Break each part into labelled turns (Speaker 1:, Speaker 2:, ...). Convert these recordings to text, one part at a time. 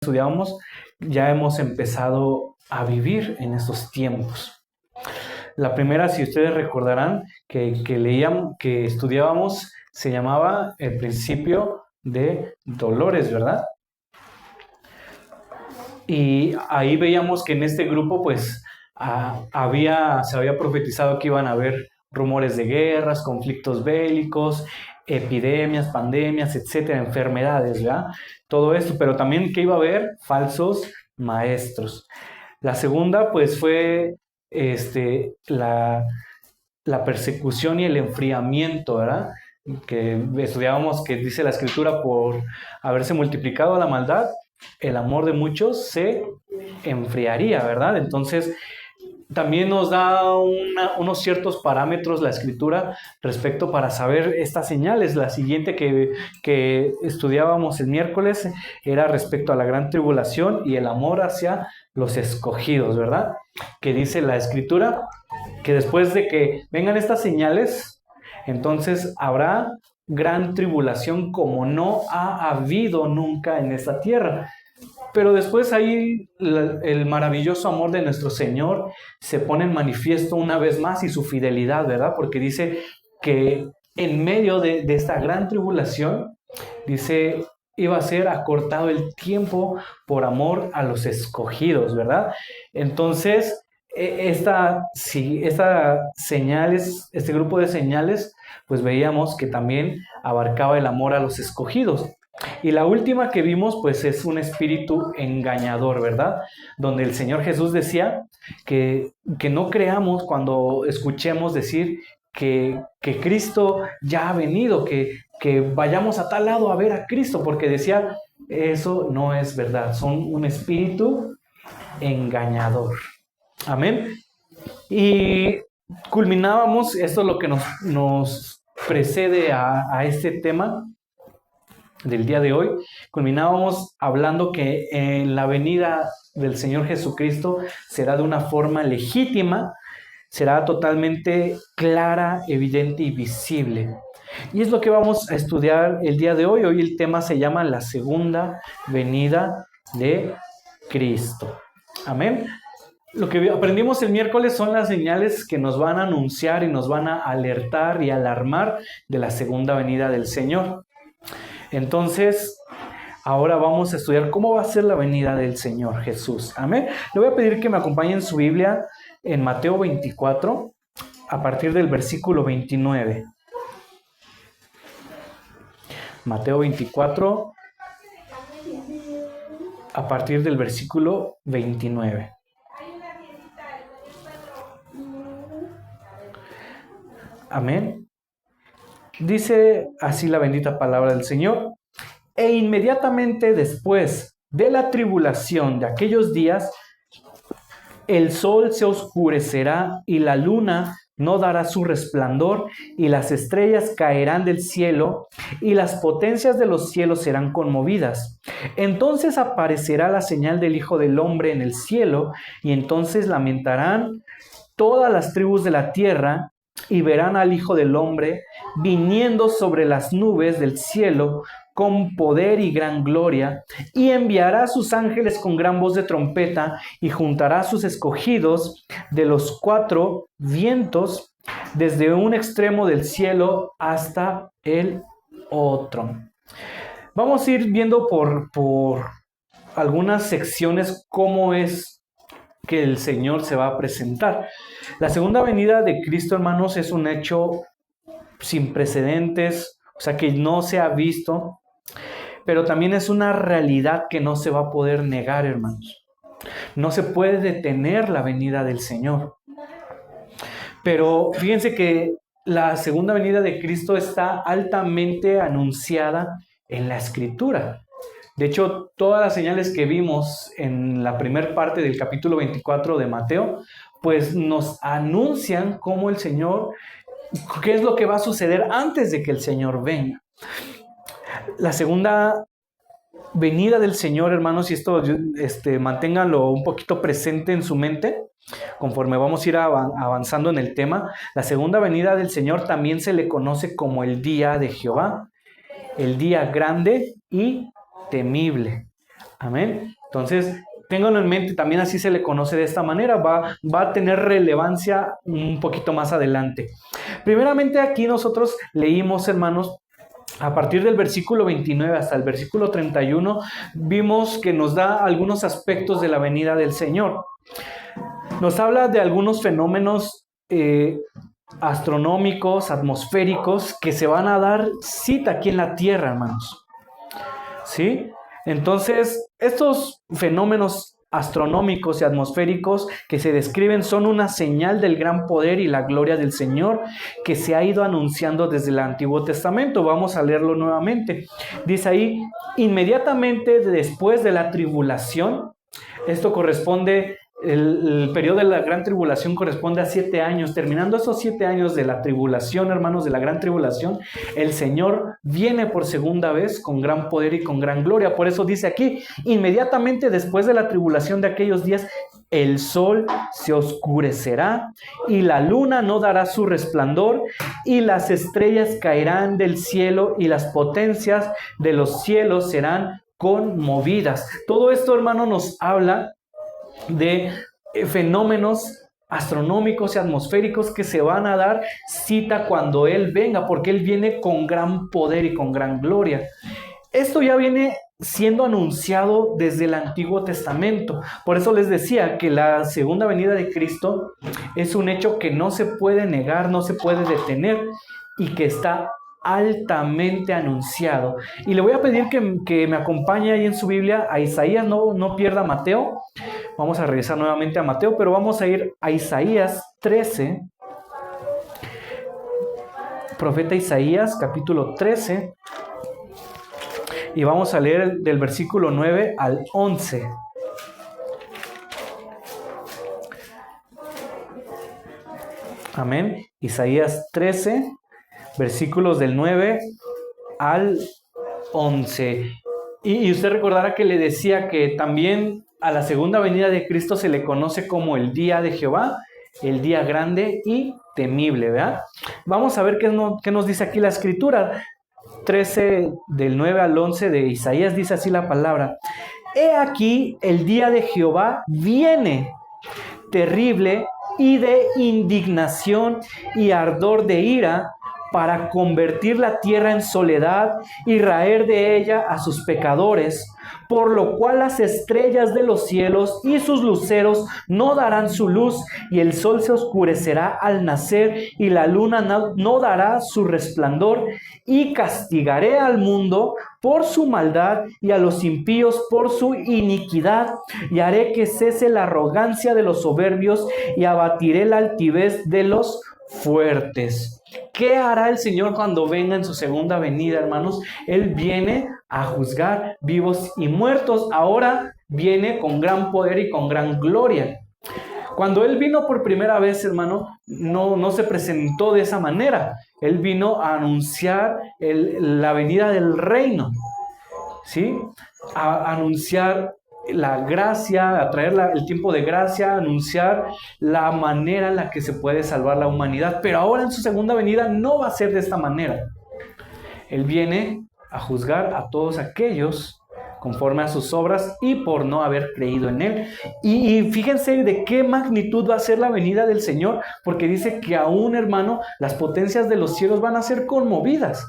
Speaker 1: estudiábamos, ya hemos empezado a vivir en estos tiempos. La primera, si ustedes recordarán, que leíamos, que estudiábamos, se llamaba el principio de dolores, ¿verdad? Y ahí veíamos que en este grupo, pues, se había profetizado que iban a haber rumores de guerras, conflictos bélicos, epidemias, pandemias, etcétera, enfermedades, ¿verdad? Todo esto, pero también que iba a haber falsos maestros. La segunda, pues, fue la persecución y el enfriamiento, ¿verdad? Que estudiábamos que dice la Escritura, por haberse multiplicado la maldad, el amor de muchos se enfriaría, ¿verdad? Entonces, también nos da unos ciertos parámetros la Escritura respecto para saber estas señales. La siguiente que estudiábamos el miércoles era respecto a la gran tribulación y el amor hacia los escogidos, ¿verdad? Que dice la Escritura que después de que vengan estas señales, entonces habrá gran tribulación como no ha habido nunca en esta tierra. Pero después ahí el maravilloso amor de nuestro Señor se pone en manifiesto una vez más, y su fidelidad, ¿verdad? Porque dice que en medio de esta gran tribulación, dice, iba a ser acortado el tiempo por amor a los escogidos, ¿verdad? Entonces, estas señales, este grupo de señales, pues veíamos que también abarcaba el amor a los escogidos. Y la última que vimos, pues, es un espíritu engañador, ¿verdad? Donde el Señor Jesús decía que no creamos cuando escuchemos decir que Cristo ya ha venido, que vayamos a tal lado a ver a Cristo, porque decía, eso no es verdad, son un espíritu engañador. Amén. Y culminábamos, esto es lo que nos precede a este tema del día de hoy, culminábamos hablando que en la venida del Señor Jesucristo será de una forma legítima, será totalmente clara, evidente y visible. Y es lo que vamos a estudiar el día de hoy. Hoy el tema se llama la segunda venida de Cristo. Amén. Lo que aprendimos el miércoles son las señales que nos van a anunciar y nos van a alertar y alarmar de la segunda venida del Señor. Entonces, ahora vamos a estudiar cómo va a ser la venida del Señor Jesús. Amén. Le voy a pedir que me acompañe en su Biblia en Mateo 24, a partir del versículo 29. Mateo 24, a partir del versículo 29. Amén. Dice así la bendita palabra del Señor. E inmediatamente después de la tribulación de aquellos días, el sol se oscurecerá y la luna no dará su resplandor, y las estrellas caerán del cielo, y las potencias de los cielos serán conmovidas. Entonces aparecerá la señal del Hijo del Hombre en el cielo, y entonces lamentarán todas las tribus de la tierra, y verán al Hijo del Hombre viniendo sobre las nubes del cielo con poder y gran gloria, y enviará a sus ángeles con gran voz de trompeta, y juntará a sus escogidos de los cuatro vientos, desde un extremo del cielo hasta el otro. Vamos a ir viendo por algunas secciones cómo es que el Señor se va a presentar. La segunda venida de Cristo, hermanos, es un hecho sin precedentes, o sea, que no se ha visto, pero también es una realidad que no se va a poder negar, hermanos. No se puede detener la venida del Señor. Pero fíjense que la segunda venida de Cristo está altamente anunciada en la Escritura. De hecho, todas las señales que vimos en la primera parte del capítulo 24 de Mateo, pues nos anuncian cómo el Señor, qué es lo que va a suceder antes de que el Señor venga. La segunda venida del Señor, hermanos, y esto manténganlo un poquito presente en su mente, conforme vamos a ir avanzando en el tema. La segunda venida del Señor también se le conoce como el día de Jehová, el día grande y temible. Amén. Entonces, ténganlo en mente, también así se le conoce de esta manera, va a tener relevancia un poquito más adelante. Primeramente aquí nosotros leímos, hermanos, a partir del versículo 29 hasta el versículo 31, vimos que nos da algunos aspectos de la venida del Señor. Nos habla de algunos fenómenos astronómicos, atmosféricos, que se van a dar cita aquí en la tierra, hermanos. ¿Sí? Entonces, estos fenómenos astronómicos y atmosféricos que se describen son una señal del gran poder y la gloria del Señor que se ha ido anunciando desde el Antiguo Testamento. Vamos a leerlo nuevamente. Dice ahí, inmediatamente después de la tribulación, esto corresponde, el periodo de la gran tribulación corresponde a 7 años. Terminando esos 7 años de la tribulación, hermanos, de la gran tribulación, el Señor viene por segunda vez con gran poder y con gran gloria. Por eso dice aquí, inmediatamente después de la tribulación de aquellos días, el sol se oscurecerá y la luna no dará su resplandor y las estrellas caerán del cielo y las potencias de los cielos serán conmovidas. Todo esto, hermano, nos habla de fenómenos astronómicos y atmosféricos que se van a dar cita cuando Él venga, porque Él viene con gran poder y con gran gloria. Esto ya viene siendo anunciado desde el Antiguo Testamento. Por eso les decía que la segunda venida de Cristo es un hecho que no se puede negar, no se puede detener y que está altamente anunciado. Y le voy a pedir que me acompañe ahí en su Biblia a Isaías, no pierda Mateo. Vamos a regresar nuevamente a Mateo, pero vamos a ir a Isaías 13. Profeta Isaías, capítulo 13. Y vamos a leer del versículo 9 al 11. Amén. Isaías 13, versículos del 9 al 11. Y usted recordará que le decía que también a la segunda venida de Cristo se le conoce como el día de Jehová, el día grande y temible, ¿verdad? Vamos a ver qué nos dice aquí la Escritura. 13 del 9 al 11 de Isaías dice así la palabra: He aquí el día de Jehová viene, terrible y de indignación y ardor de ira, para convertir la tierra en soledad y raer de ella a sus pecadores, por lo cual las estrellas de los cielos y sus luceros no darán su luz, y el sol se oscurecerá al nacer, y la luna no dará su resplandor, y castigaré al mundo por su maldad y a los impíos por su iniquidad, y haré que cese la arrogancia de los soberbios y abatiré la altivez de los fuertes. ¿Qué hará el Señor cuando venga en su segunda venida, hermanos? Él viene a juzgar vivos y muertos. Ahora viene con gran poder y con gran gloria. Cuando Él vino por primera vez, hermano, no se presentó de esa manera. Él vino a anunciar la venida del reino, ¿sí? A anunciar la gracia, a traer el tiempo de gracia, a anunciar la manera en la que se puede salvar la humanidad. Pero ahora en su segunda venida no va a ser de esta manera. Él viene a juzgar a todos aquellos conforme a sus obras y por no haber creído en Él. Y fíjense de qué magnitud va a ser la venida del Señor, porque dice que aún, hermano, las potencias de los cielos van a ser conmovidas.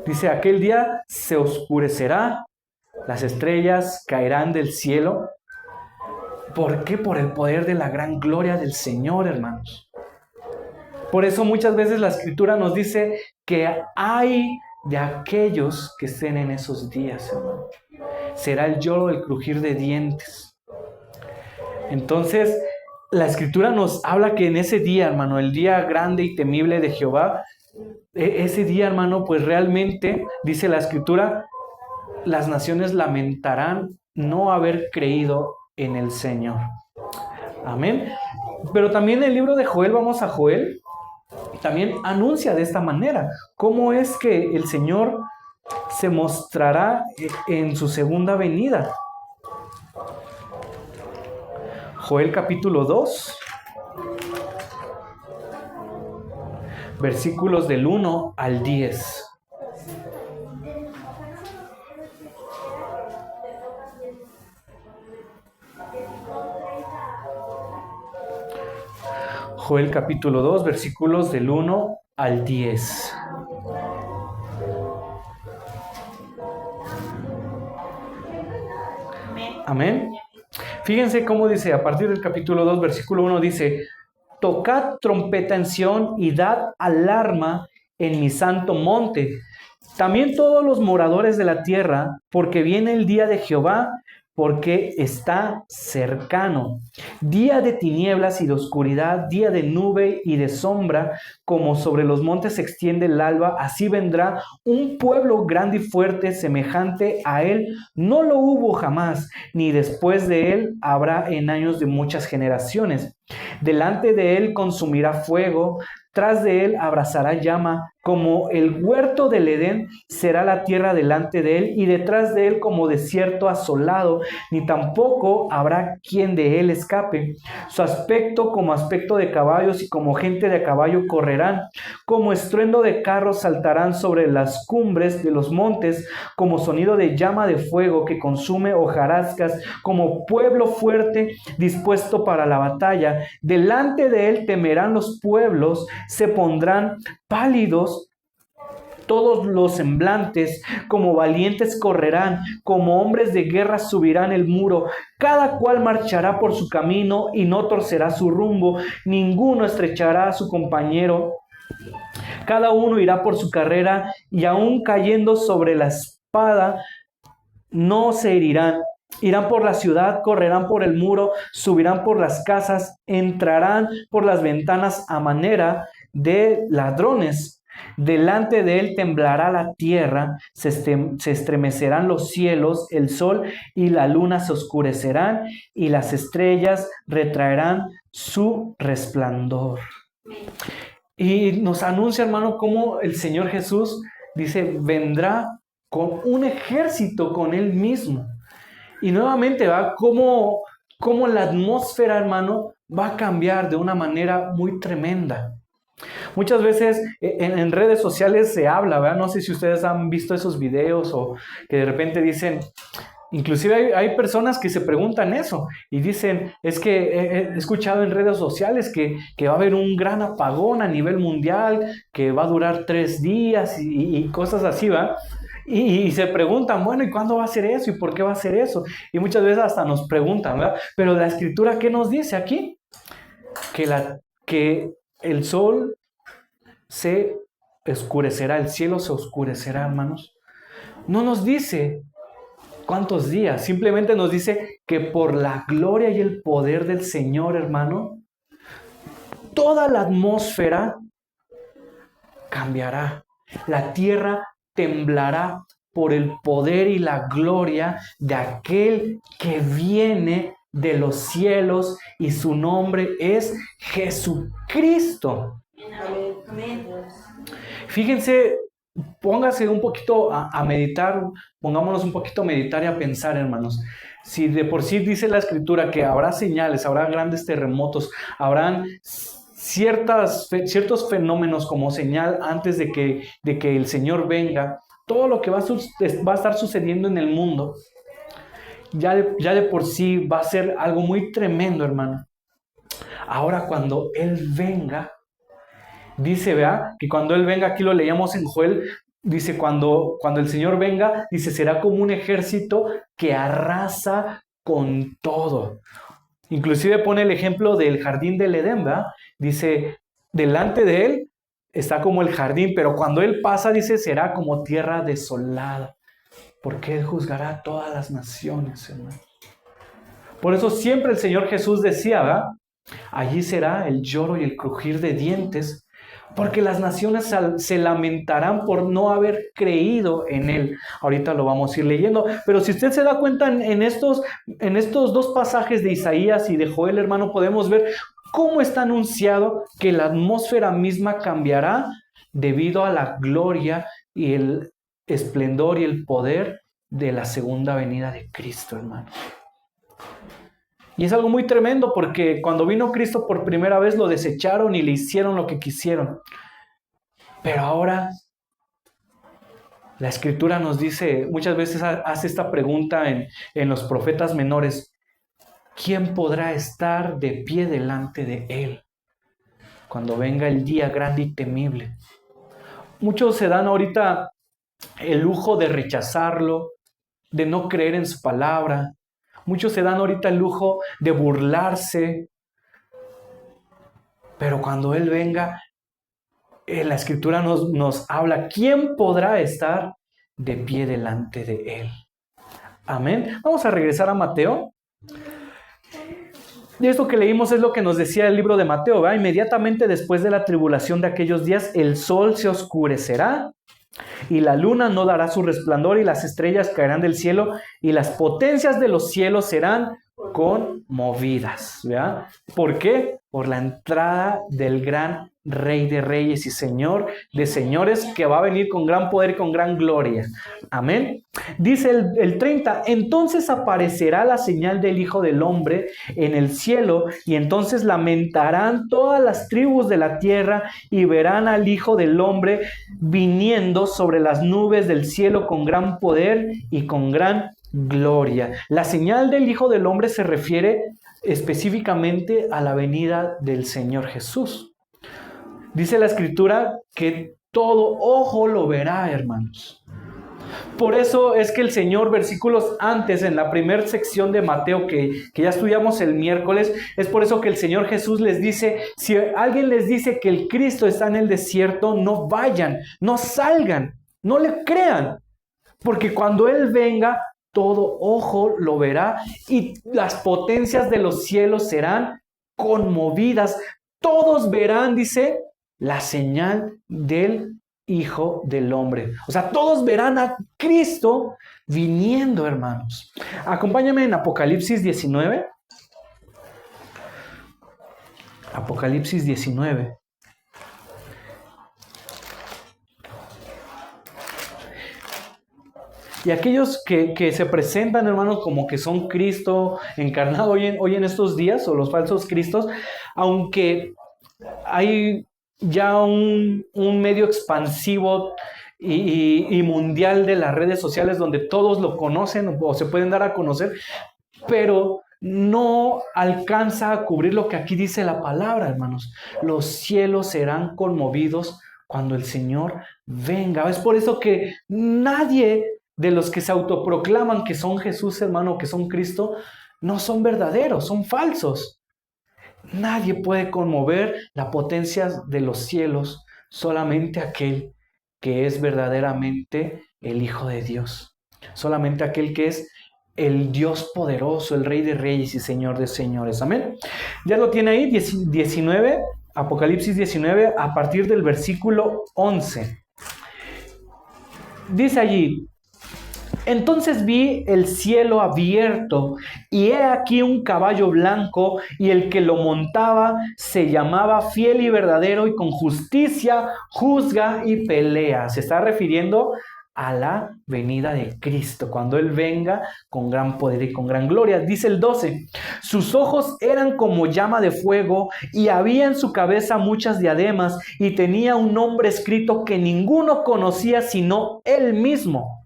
Speaker 1: Dice, aquel día se oscurecerá, las estrellas caerán del cielo. ¿Por qué? Por el poder de la gran gloria del Señor, hermanos. Por eso muchas veces la Escritura nos dice que hay de aquellos que estén en esos días, hermano. Será el lloro, el crujir de dientes. Entonces, la Escritura nos habla que en ese día, hermano, el día grande y temible de Jehová, ese día, hermano, pues realmente, dice la Escritura, las naciones lamentarán no haber creído en el Señor. Amén. Pero también el libro de Joel, vamos a Joel, también anuncia de esta manera cómo es que el Señor se mostrará en su segunda venida. Joel capítulo 2, versículos del 1 al 10. Joel capítulo 2, versículos del 1 al 10. Amén. Fíjense cómo dice, a partir del capítulo 2, versículo 1 dice: tocad trompeta en Sión y dad alarma en mi santo monte. También todos los moradores de la tierra, porque viene el día de Jehová, porque está cercano. Día de tinieblas y de oscuridad, día de nube y de sombra, como sobre los montes se extiende el alba, así vendrá un pueblo grande y fuerte, semejante a él. No lo hubo jamás, ni después de él habrá en años de muchas generaciones. Delante de él consumirá fuego, tras de él abrazará llama, como el huerto del Edén será la tierra delante de él, y detrás de él como desierto asolado, ni tampoco habrá quien de él escape. Su aspecto como aspecto de caballos, y como gente de caballo correrán, como estruendo de carros saltarán sobre las cumbres de los montes, como sonido de llama de fuego que consume hojarascas, como pueblo fuerte dispuesto para la batalla. Delante de él temerán los pueblos, se pondrán pálidos todos los semblantes, como valientes correrán, como hombres de guerra subirán el muro. Cada cual marchará por su camino y no torcerá su rumbo, ninguno estrechará a su compañero. Cada uno irá por su carrera, y aun cayendo sobre la espada no se herirán. Irán por la ciudad, correrán por el muro, subirán por las casas, entrarán por las ventanas a manera de ladrones. Delante de él temblará la tierra, se estremecerán los cielos, el sol y la luna se oscurecerán, y las estrellas retraerán su resplandor. Y nos anuncia, hermano, cómo el Señor Jesús dice, vendrá con un ejército con él mismo. Y nuevamente va como la atmósfera, hermano, va a cambiar de una manera muy tremenda. Muchas veces en redes sociales se habla, ¿verdad? No sé si ustedes han visto esos videos o que de repente dicen, inclusive hay personas que se preguntan eso y dicen, es que he escuchado en redes sociales que va a haber un gran apagón a nivel mundial, que va a durar 3 días y cosas así, ¿va? Y se preguntan, bueno, ¿y cuándo va a ser eso? ¿Y por qué va a ser eso? Y muchas veces hasta nos preguntan, ¿verdad? Pero la Escritura, ¿qué nos dice aquí? Que el sol se oscurecerá, el cielo se oscurecerá, hermanos. No nos dice cuántos días, simplemente nos dice que por la gloria y el poder del Señor, hermano, toda la atmósfera cambiará. La tierra temblará por el poder y la gloria de aquel que viene de los cielos, y su nombre es Jesucristo. Amén. Fíjense, póngase un poquito a meditar, pongámonos un poquito a meditar y a pensar, hermanos. Si de por sí dice la Escritura que habrá señales, habrá grandes terremotos, habrán ciertos fenómenos como señal antes de que el Señor venga, todo lo que va a estar sucediendo en el mundo, ya de por sí va a ser algo muy tremendo, hermano. Ahora cuando Él venga, dice, vea, que cuando Él venga, aquí lo leíamos en Joel, dice, cuando el Señor venga, dice, será como un ejército que arrasa con todo. Inclusive pone el ejemplo del jardín del Edén, ¿verdad? Dice, delante de él está como el jardín, pero cuando él pasa, dice, será como tierra desolada, porque él juzgará a todas las naciones, hermano. Por eso siempre el Señor Jesús decía, ¿verdad? Allí será el lloro y el crujir de dientes, porque las naciones se lamentarán por no haber creído en Él. Ahorita lo vamos a ir leyendo, pero si usted se da cuenta en estos 2 pasajes de Isaías y de Joel, hermano, podemos ver cómo está anunciado que la atmósfera misma cambiará debido a la gloria y el esplendor y el poder de la segunda venida de Cristo, hermano. Y es algo muy tremendo porque cuando vino Cristo por primera vez lo desecharon y le hicieron lo que quisieron. Pero ahora la Escritura nos dice, muchas veces hace esta pregunta en los profetas menores, ¿quién podrá estar de pie delante de Él? cuando venga el día grande y temible. Muchos se dan ahorita el lujo de rechazarlo, de no creer en su palabra. Muchos se dan ahorita el lujo de burlarse. Pero cuando Él venga, la Escritura nos habla, ¿quién podrá estar de pie delante de Él? Amén. Vamos a regresar a Mateo. Y esto que leímos es lo que nos decía el libro de Mateo, ¿verdad? Inmediatamente después de la tribulación de aquellos días, el sol se oscurecerá y la luna no dará su resplandor y las estrellas caerán del cielo y las potencias de los cielos serán conmovidas, ¿verdad? ¿Por qué? Por la entrada del gran Rey de Reyes y Señor de Señores, que va a venir con gran poder y con gran gloria. Amén. Dice el 30, entonces aparecerá la señal del Hijo del Hombre en el cielo, y entonces lamentarán todas las tribus de la tierra y verán al Hijo del Hombre viniendo sobre las nubes del cielo con gran poder y con gran gloria. La señal del Hijo del Hombre se refiere específicamente a la venida del Señor Jesús. Dice la Escritura que todo ojo lo verá, hermanos. Por eso es que el Señor, versículos antes, en la primera sección de Mateo que ya estudiamos el miércoles, es por eso que el Señor Jesús les dice, si alguien les dice que el Cristo está en el desierto, no vayan, no salgan, no le crean, porque cuando Él venga, todo ojo lo verá y las potencias de los cielos serán conmovidas. Todos verán, dice, la señal del Hijo del Hombre. O sea, todos verán a Cristo viniendo, hermanos. Acompáñame en Apocalipsis 19. Apocalipsis 19. Y aquellos que se presentan, hermanos, como que son Cristo encarnado hoy en estos días, o los falsos Cristos, aunque hay ya un medio expansivo y mundial de las redes sociales donde todos lo conocen o se pueden dar a conocer, pero no alcanza a cubrir lo que aquí dice la palabra, hermanos. Los cielos serán conmovidos cuando el Señor venga. Es por eso que nadie de los que se autoproclaman que son Jesús, hermano, que son Cristo, no son verdaderos, son falsos. Nadie puede conmover la potencia de los cielos, solamente aquel que es verdaderamente el Hijo de Dios. Solamente aquel que es el Dios poderoso, el Rey de Reyes y Señor de Señores. Amén. Ya lo tiene ahí, 19, Apocalipsis 19, a partir del versículo 11. Dice allí, entonces vi el cielo abierto, y he aquí un caballo blanco, y el que lo montaba se llamaba Fiel y Verdadero, y con justicia juzga y pelea. Se está refiriendo a la venida de Cristo, cuando Él venga con gran poder y con gran gloria. Dice el 12, sus ojos eran como llama de fuego, y había en su cabeza muchas diademas, y tenía un nombre escrito que ninguno conocía sino Él mismo.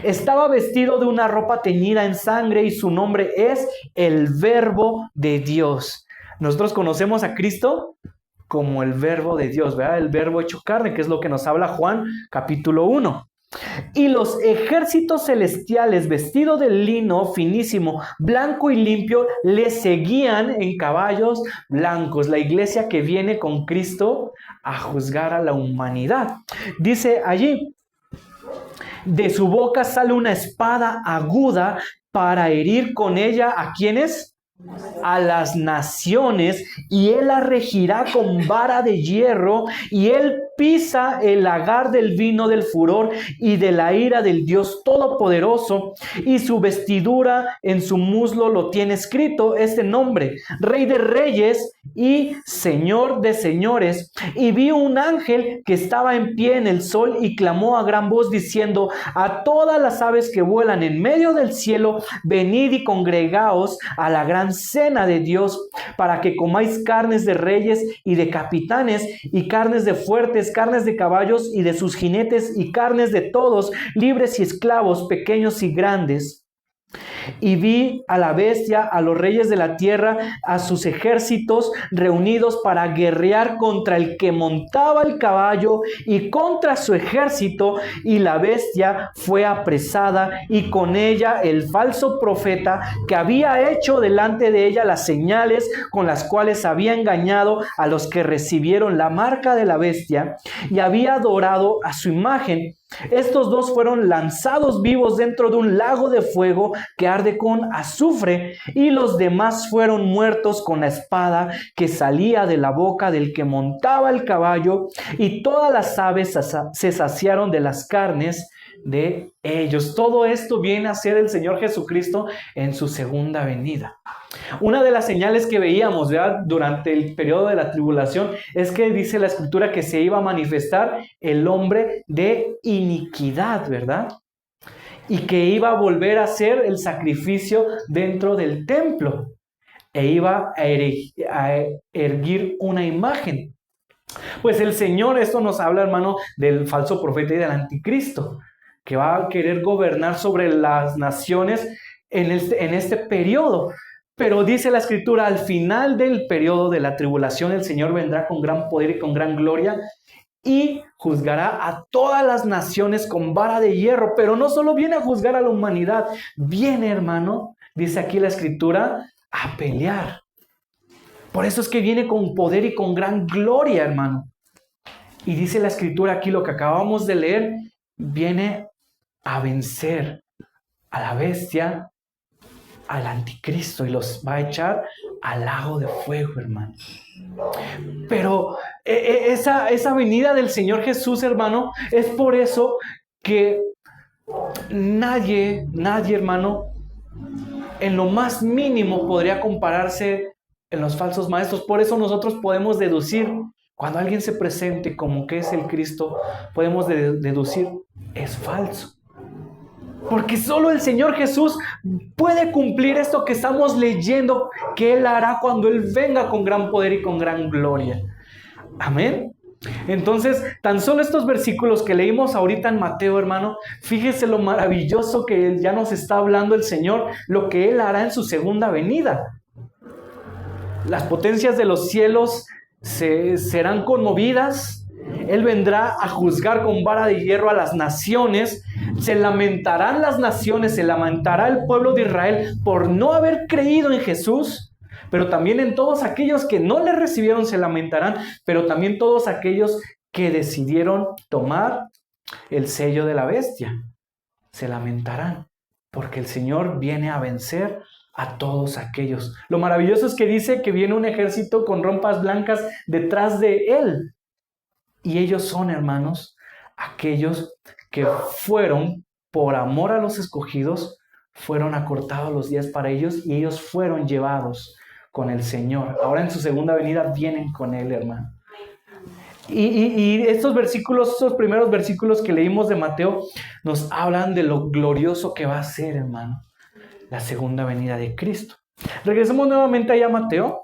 Speaker 1: Estaba vestido de una ropa teñida en sangre y su nombre es el Verbo de Dios. Nosotros conocemos a Cristo como el Verbo de Dios, ¿verdad? El Verbo hecho carne, que es lo que nos habla Juan capítulo 1. Y los ejércitos celestiales vestidos de lino finísimo, blanco y limpio, le seguían en caballos blancos. La iglesia que viene con Cristo a juzgar a la humanidad. Dice allí, de su boca sale una espada aguda para herir con ella ¿a quiénes? A las naciones, y él la regirá con vara de hierro, y él pisa el lagar del vino del furor y de la ira del Dios Todopoderoso, y su vestidura en su muslo lo tiene escrito este nombre, Rey de Reyes y Señor de Señores. Y vi un ángel que estaba en pie en el sol y clamó a gran voz diciendo a todas las aves que vuelan en medio del cielo, venid y congregaos a la gran cena de Dios, para que comáis carnes de reyes y de capitanes, y carnes de fuertes, carnes de caballos y de sus jinetes, y carnes de todos, libres y esclavos, pequeños y grandes. Y vi a la bestia, a los reyes de la tierra, a sus ejércitos reunidos para guerrear contra el que montaba el caballo y contra su ejército. Y la bestia fue apresada y con ella el falso profeta que había hecho delante de ella las señales con las cuales había engañado a los que recibieron la marca de la bestia y había adorado a su imagen. Estos dos fueron lanzados vivos dentro de un lago de fuego que arde con azufre, y los demás fueron muertos con la espada que salía de la boca del que montaba el caballo, y todas las aves se saciaron de las carnes de ellos. Todo esto viene a ser el Señor Jesucristo en su segunda venida. Una de las señales que veíamos, ¿verdad?, durante el periodo de la tribulación es que dice la Escritura que se iba a manifestar el hombre de iniquidad, ¿verdad? Y que iba a volver a hacer el sacrificio dentro del templo e iba a erguir una imagen. Pues el Señor, esto nos habla, hermano, del falso profeta y del anticristo, que va a querer gobernar sobre las naciones en este periodo. Pero dice la Escritura, al final del periodo de la tribulación, el Señor vendrá con gran poder y con gran gloria y juzgará a todas las naciones con vara de hierro. Pero no solo viene a juzgar a la humanidad, viene, hermano, dice aquí la Escritura, a pelear. Por eso es que viene con poder y con gran gloria, hermano. Y dice la Escritura aquí, lo que acabamos de leer, viene a vencer a la bestia, al anticristo, y los va a echar al lago de fuego, hermano. Pero esa venida del Señor Jesús, hermano, es por eso que nadie, hermano, en lo más mínimo podría compararse en los falsos maestros. Por eso nosotros podemos deducir, cuando alguien se presente como que es el Cristo, podemos deducir, es falso. Porque solo el Señor Jesús puede cumplir esto que estamos leyendo, que Él hará cuando Él venga con gran poder y con gran gloria. Amén. Entonces, tan solo estos versículos que leímos ahorita en Mateo, hermano, fíjese lo maravilloso que ya nos está hablando el Señor, lo que Él hará en su segunda venida. Las potencias de los cielos serán conmovidas. Él vendrá a juzgar con vara de hierro a las naciones. Se lamentarán las naciones, se lamentará el pueblo de Israel por no haber creído en Jesús. Pero también en todos aquellos que no le recibieron se lamentarán. Pero también todos aquellos que decidieron tomar el sello de la bestia se lamentarán. Porque el Señor viene a vencer a todos aquellos. Lo maravilloso es que dice que viene un ejército con ropas blancas detrás de Él. Y ellos son, hermanos, aquellos que fueron, por amor a los escogidos, fueron acortados los días para ellos y ellos fueron llevados con el Señor. Ahora en su segunda venida vienen con Él, hermano. Y estos primeros versículos que leímos de Mateo, nos hablan de lo glorioso que va a ser, hermano, la segunda venida de Cristo. Regresemos nuevamente allá a Mateo.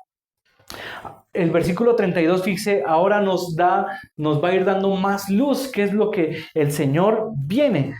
Speaker 1: El versículo 32, fíjese, ahora nos va a ir dando más luz. ¿Qué es lo que el Señor viene?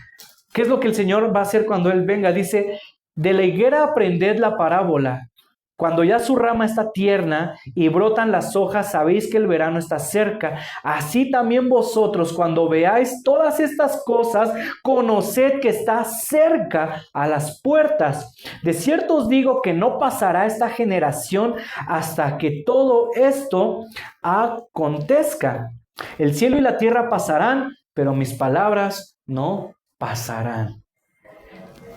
Speaker 1: ¿Qué es lo que el Señor va a hacer cuando Él venga? Dice, de la higuera aprended la parábola. Cuando ya su rama está tierna y brotan las hojas, sabéis que el verano está cerca. Así también vosotros, cuando veáis todas estas cosas, conoced que está cerca a las puertas. De cierto os digo que no pasará esta generación hasta que todo esto acontezca. El cielo y la tierra pasarán, pero mis palabras no pasarán.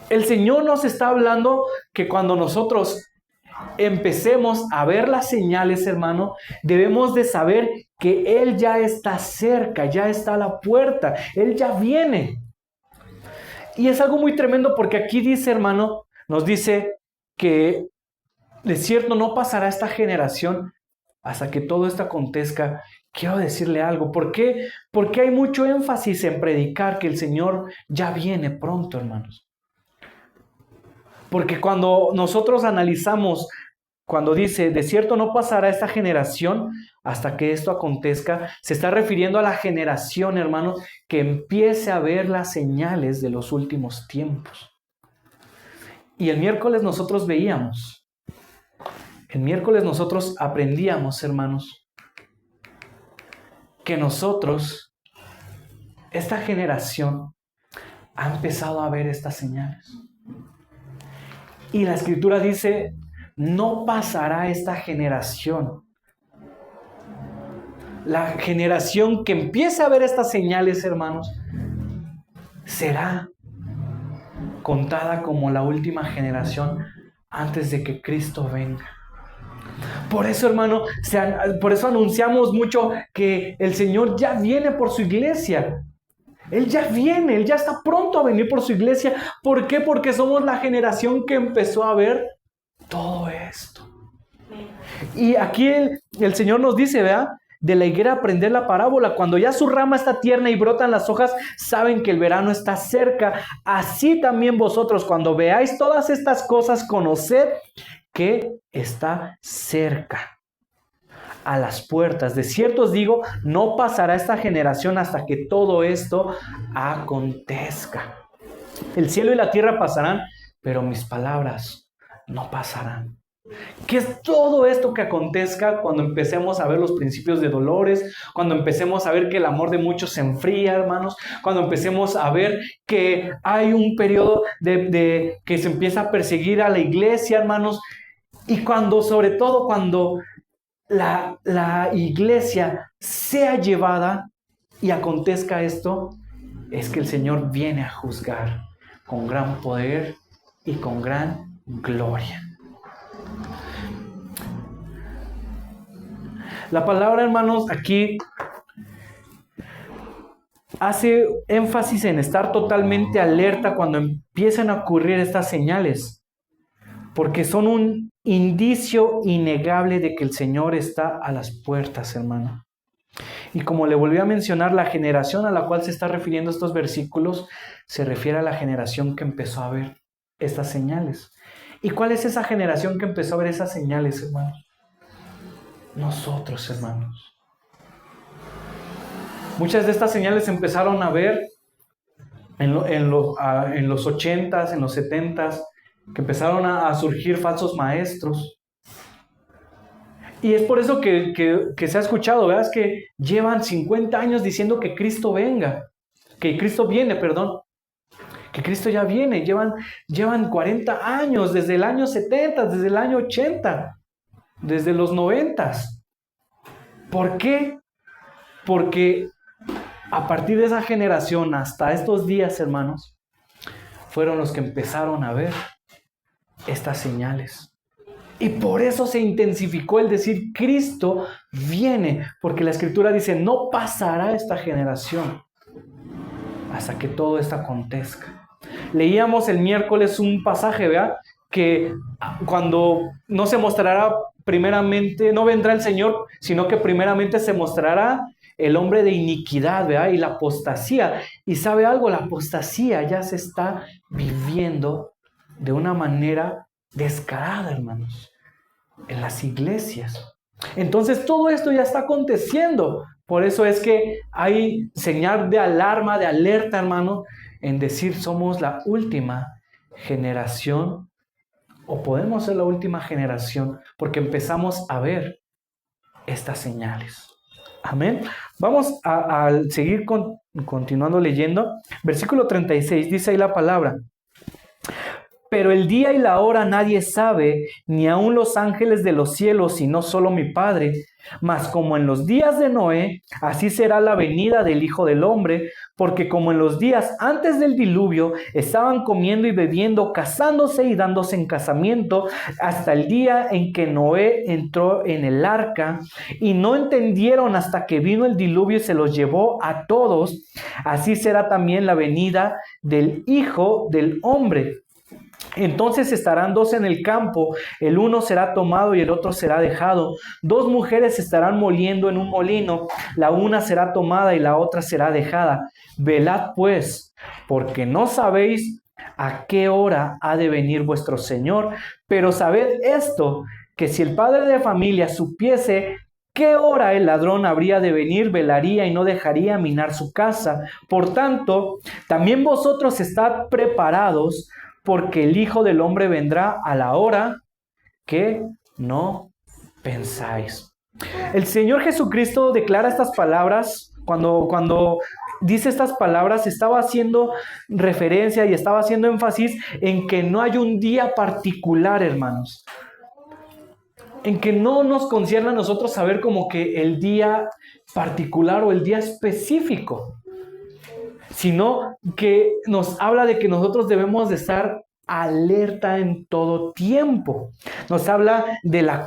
Speaker 1: El Señor nos está hablando que cuando nosotros empecemos a ver las señales, hermano, debemos de saber que Él ya está cerca, ya está a la puerta, Él ya viene. Y es algo muy tremendo porque aquí dice, hermano, nos dice que de cierto no pasará esta generación hasta que todo esto acontezca. Quiero decirle algo. ¿Por qué? Porque hay mucho énfasis en predicar que el Señor ya viene pronto, hermanos. Porque cuando nosotros analizamos, cuando dice, de cierto no pasará esta generación hasta que esto acontezca, se está refiriendo a la generación, hermano, que empiece a ver las señales de los últimos tiempos. Y el miércoles nosotros veíamos, el miércoles nosotros aprendíamos, hermanos, que nosotros, esta generación, ha empezado a ver estas señales. Y la Escritura dice, no pasará esta generación. La generación que empiece a ver estas señales, hermanos, será contada como la última generación antes de que Cristo venga. Por eso, hermano, por eso anunciamos mucho que el Señor ya viene por su iglesia. Él ya viene, Él ya está pronto a venir por su iglesia. ¿Por qué? Porque somos la generación que empezó a ver todo esto. Y aquí el Señor nos dice, ¿verdad? De la higuera aprender la parábola. Cuando ya su rama está tierna y brotan las hojas, saben que el verano está cerca. Así también vosotros, cuando veáis todas estas cosas, conoced que está cerca, a las puertas. De cierto os digo, no pasará esta generación hasta que todo esto acontezca. El cielo y la tierra pasarán, pero mis palabras no pasarán. ¿Qué es todo esto que acontezca cuando empecemos a ver los principios de dolores? Cuando empecemos a ver que el amor de muchos se enfría, hermanos. Cuando empecemos a ver que hay un periodo de que se empieza a perseguir a la iglesia, hermanos. Y cuando, sobre todo, cuando la iglesia sea llevada y acontezca esto, es que el Señor viene a juzgar con gran poder y con gran gloria. La palabra, hermanos, aquí hace énfasis en estar totalmente alerta cuando empiezan a ocurrir estas señales, porque son un indicio innegable de que el Señor está a las puertas, hermano. Y como le volví a mencionar, la generación a la cual se está refiriendo estos versículos se refiere a la generación que empezó a ver estas señales. ¿Y cuál es esa generación que empezó a ver esas señales, hermanos? Nosotros, hermanos. Muchas de estas señales se empezaron a ver en los 80s, en los 70s, que empezaron a surgir falsos maestros. Y es por eso que se ha escuchado, ¿verdad? Es que llevan 50 años diciendo que Cristo venga, que Cristo viene, perdón, que Cristo ya viene. Llevan 40 años, desde el año 70, desde el año 80, desde los 90s. ¿Por qué? Porque a partir de esa generación hasta estos días, hermanos, fueron los que empezaron a ver estas señales. Y por eso se intensificó el decir Cristo viene, porque la Escritura dice, no pasará esta generación hasta que todo esto acontezca. Leíamos el miércoles un pasaje, ¿verdad? Que cuando no se mostrará primeramente, no vendrá el Señor, sino que primeramente se mostrará el hombre de iniquidad, ¿verdad? Y la apostasía. Y ¿sabe algo? La apostasía ya se está viviendo de una manera descarada, hermanos, en las iglesias. Entonces todo esto ya está aconteciendo. Por eso es que hay señal de alarma, de alerta, hermano, en decir somos la última generación, o podemos ser la última generación, porque empezamos a ver estas señales. Amén. Vamos a seguir continuando leyendo. Versículo 36, dice ahí la palabra. Pero el día y la hora nadie sabe, ni aun los ángeles de los cielos, sino solo mi Padre. Mas como en los días de Noé, así será la venida del Hijo del Hombre, porque como en los días antes del diluvio estaban comiendo y bebiendo, casándose y dándose en casamiento, hasta el día en que Noé entró en el arca, y no entendieron hasta que vino el diluvio y se los llevó a todos, así será también la venida del Hijo del Hombre. Entonces estarán dos en el campo, el uno será tomado y el otro será dejado. Dos mujeres estarán moliendo en un molino, la una será tomada y la otra será dejada. Velad pues, porque no sabéis a qué hora ha de venir vuestro Señor. Pero sabed esto, que si el padre de familia supiese qué hora el ladrón habría de venir, velaría y no dejaría minar su casa. Por tanto, también vosotros estad preparados, porque el Hijo del Hombre vendrá a la hora que no pensáis. El Señor Jesucristo declara estas palabras, cuando dice estas palabras, estaba haciendo referencia y estaba haciendo énfasis en que no hay un día particular, hermanos. En que no nos concierne a nosotros saber como que el día particular o el día específico, sino que nos habla de que nosotros debemos de estar alerta en todo tiempo. Nos habla de la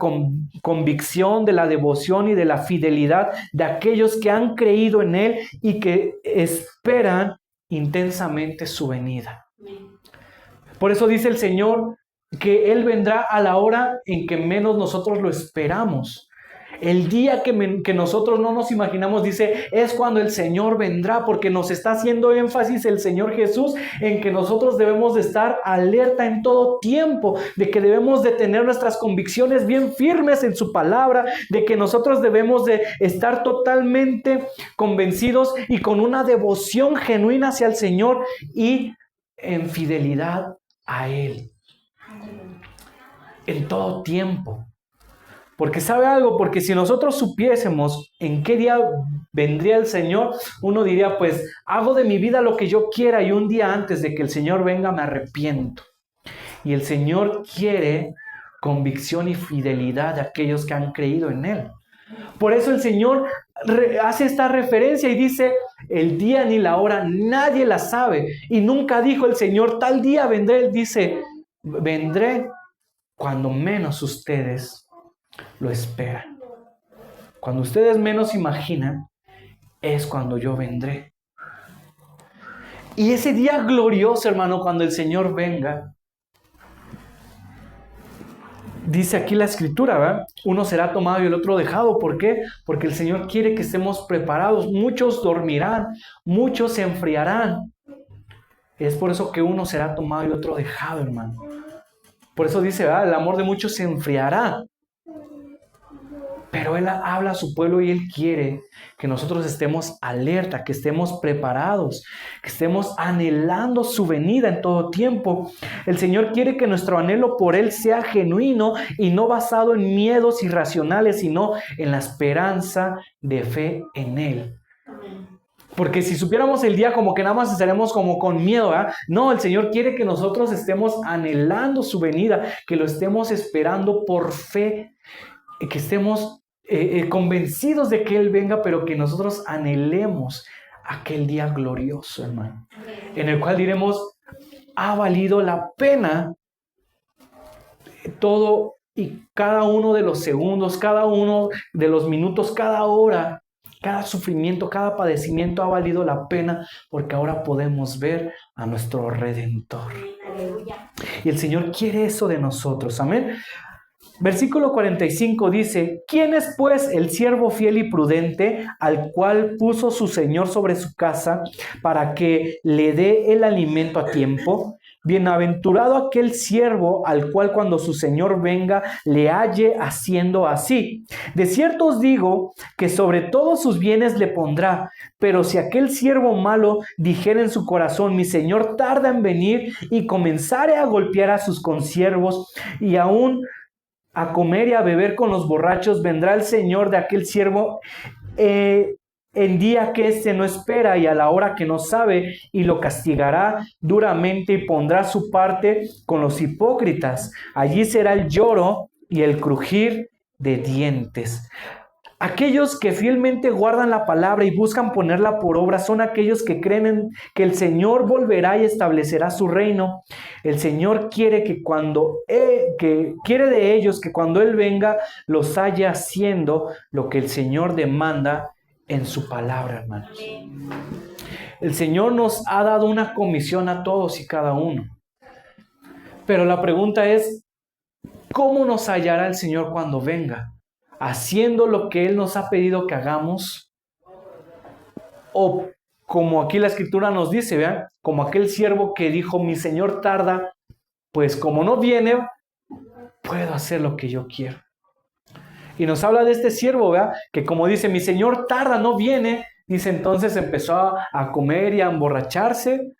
Speaker 1: convicción, de la devoción y de la fidelidad de aquellos que han creído en Él y que esperan intensamente su venida. Por eso dice el Señor que Él vendrá a la hora en que menos nosotros lo esperamos. El día que nosotros no nos imaginamos, dice, es cuando el Señor vendrá, porque nos está haciendo énfasis el Señor Jesús en que nosotros debemos de estar alerta en todo tiempo, de que debemos de tener nuestras convicciones bien firmes en su palabra, de que nosotros debemos de estar totalmente convencidos y con una devoción genuina hacia el Señor y en fidelidad a Él. En todo tiempo. Porque ¿sabe algo? Porque si nosotros supiésemos en qué día vendría el Señor, uno diría, pues hago de mi vida lo que yo quiera y un día antes de que el Señor venga me arrepiento. Y el Señor quiere convicción y fidelidad de aquellos que han creído en Él. Por eso el Señor hace esta referencia y dice, el día ni la hora nadie la sabe. Y nunca dijo el Señor, tal día vendré. Él dice, vendré cuando menos ustedes lo esperan. Cuando ustedes menos imaginan, es cuando yo vendré. Y ese día glorioso, hermano, cuando el Señor venga, dice aquí la Escritura, ¿verdad? Uno será tomado y el otro dejado. ¿Por qué? Porque el Señor quiere que estemos preparados. Muchos dormirán, muchos se enfriarán. Es por eso que uno será tomado y otro dejado, hermano. Por eso dice, ¿verdad? El amor de muchos se enfriará. Pero Él habla a su pueblo y Él quiere que nosotros estemos alerta, que estemos preparados, que estemos anhelando su venida en todo tiempo. El Señor quiere que nuestro anhelo por Él sea genuino y no basado en miedos irracionales, sino en la esperanza de fe en Él. Porque si supiéramos el día como que nada más estaremos como con miedo, ¿verdad? No, el Señor quiere que nosotros estemos anhelando su venida, que lo estemos esperando por fe, que estemos convencidos de que Él venga, pero que nosotros anhelemos aquel día glorioso, hermano, en el cual diremos, ha valido la pena todo y cada uno de los segundos, cada uno de los minutos, cada hora, cada sufrimiento, cada padecimiento ha valido la pena, porque ahora podemos ver a nuestro Redentor. Y el Señor quiere eso de nosotros, amén. Versículo 45 dice, ¿quién es pues el siervo fiel y prudente al cual puso su Señor sobre su casa para que le dé el alimento a tiempo? Bienaventurado aquel siervo al cual cuando su Señor venga le halle haciendo así. De cierto os digo que sobre todos sus bienes le pondrá, pero si aquel siervo malo dijera en su corazón, mi Señor tarda en venir, y comenzare a golpear a sus consiervos y aún a comer y a beber con los borrachos, vendrá el Señor de aquel siervo en día que éste no espera y a la hora que no sabe, y lo castigará duramente y pondrá su parte con los hipócritas. Allí será el lloro y el crujir de dientes. Aquellos que fielmente guardan la palabra y buscan ponerla por obra son aquellos que creen en que el Señor volverá y establecerá su reino. El Señor quiere quiere de ellos que cuando Él venga los haya haciendo lo que el Señor demanda en su palabra, hermanos. El Señor nos ha dado una comisión a todos y cada uno. Pero la pregunta es, ¿cómo nos hallará el Señor cuando venga? ¿Haciendo lo que Él nos ha pedido que hagamos? O como aquí la Escritura nos dice, vean, como aquel siervo que dijo, mi Señor tarda, pues como no viene, puedo hacer lo que yo quiero. Y nos habla de este siervo, ¿verdad? Que como dice, mi Señor tarda, no viene. Dice, entonces empezó a comer y a emborracharse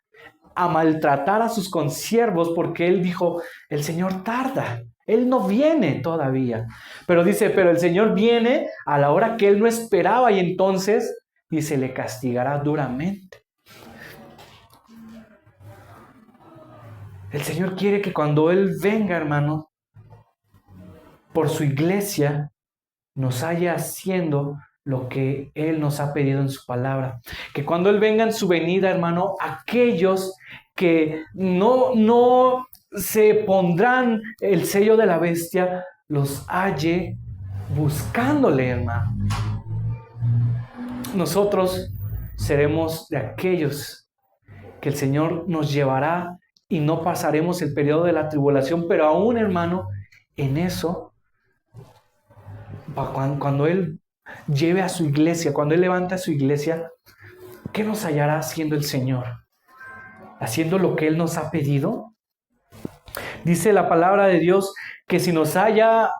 Speaker 1: a maltratar a sus consiervos porque él dijo, el Señor tarda, Él no viene todavía. Pero dice, pero el Señor viene a la hora que él no esperaba y entonces, dice, le castigará duramente. El Señor quiere que cuando Él venga, hermano, por su iglesia, nos haya haciendo lo que Él nos ha pedido en su palabra. Que cuando Él venga en su venida, hermano, aquellos que no se pondrán el sello de la bestia, los halle buscándole, hermano. Nosotros seremos de aquellos que el Señor nos llevará y no pasaremos el periodo de la tribulación, pero aún, hermano, en eso, cuando Él lleve a su iglesia, cuando Él levante a su iglesia, ¿qué nos hallará haciendo el Señor? ¿Haciendo lo que Él nos ha pedido? Dice la palabra de Dios que si nos halla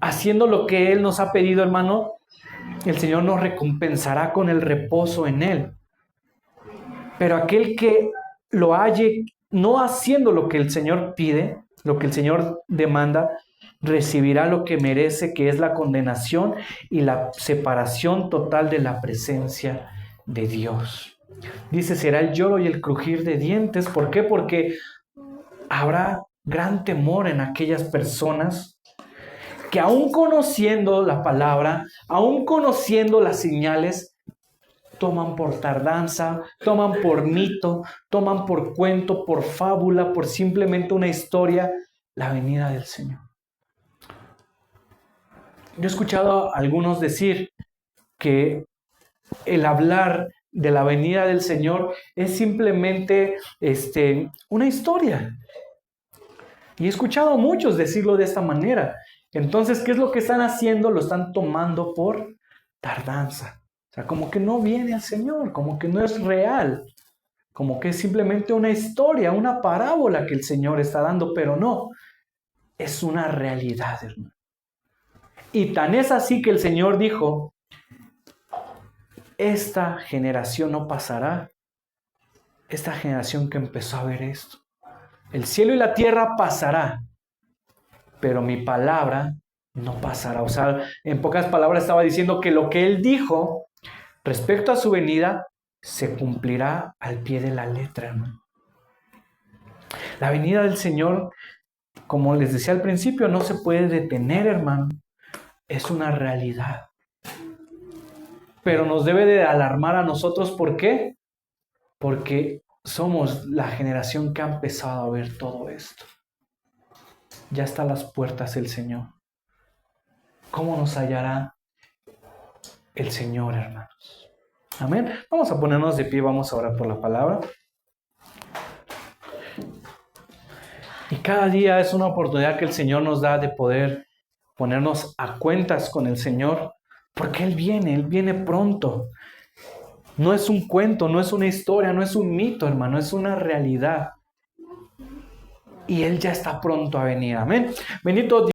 Speaker 1: haciendo lo que Él nos ha pedido, hermano, el Señor nos recompensará con el reposo en Él. Pero aquel que lo halle no haciendo lo que el Señor pide, lo que el Señor demanda, recibirá lo que merece, que es la condenación y la separación total de la presencia de Dios. Dice, será el lloro y el crujir de dientes. ¿Por qué? Porque habrá gran temor en aquellas personas que aún conociendo la palabra, aún conociendo las señales, toman por tardanza, toman por mito, toman por cuento, por fábula, por simplemente una historia, la venida del Señor. Yo he escuchado a algunos decir que el hablar de la venida del Señor es simplemente una historia. Y he escuchado a muchos decirlo de esta manera. Entonces, ¿qué es lo que están haciendo? Lo están tomando por tardanza. O sea, como que no viene el Señor, como que no es real, como que es simplemente una historia, una parábola que el Señor está dando, pero no, es una realidad, hermano. Y tan es así que el Señor dijo, esta generación no pasará, esta generación que empezó a ver esto. El cielo y la tierra pasará, pero mi palabra no pasará. O sea, en pocas palabras estaba diciendo que lo que Él dijo respecto a su venida se cumplirá al pie de la letra, hermano. La venida del Señor, como les decía al principio, no se puede detener, hermano. Es una realidad. Pero nos debe de alarmar a nosotros. ¿Por qué? Porque somos la generación que ha empezado a ver todo esto. Ya está a las puertas el Señor. ¿Cómo nos hallará el Señor, hermanos? Amén. Vamos a ponernos de pie, vamos a orar por la palabra. Y cada día es una oportunidad que el Señor nos da de poder ponernos a cuentas con el Señor, porque Él viene pronto. No es un cuento, no es una historia, no es un mito, hermano, es una realidad. Y Él ya está pronto a venir. Amén. Bendito Dios.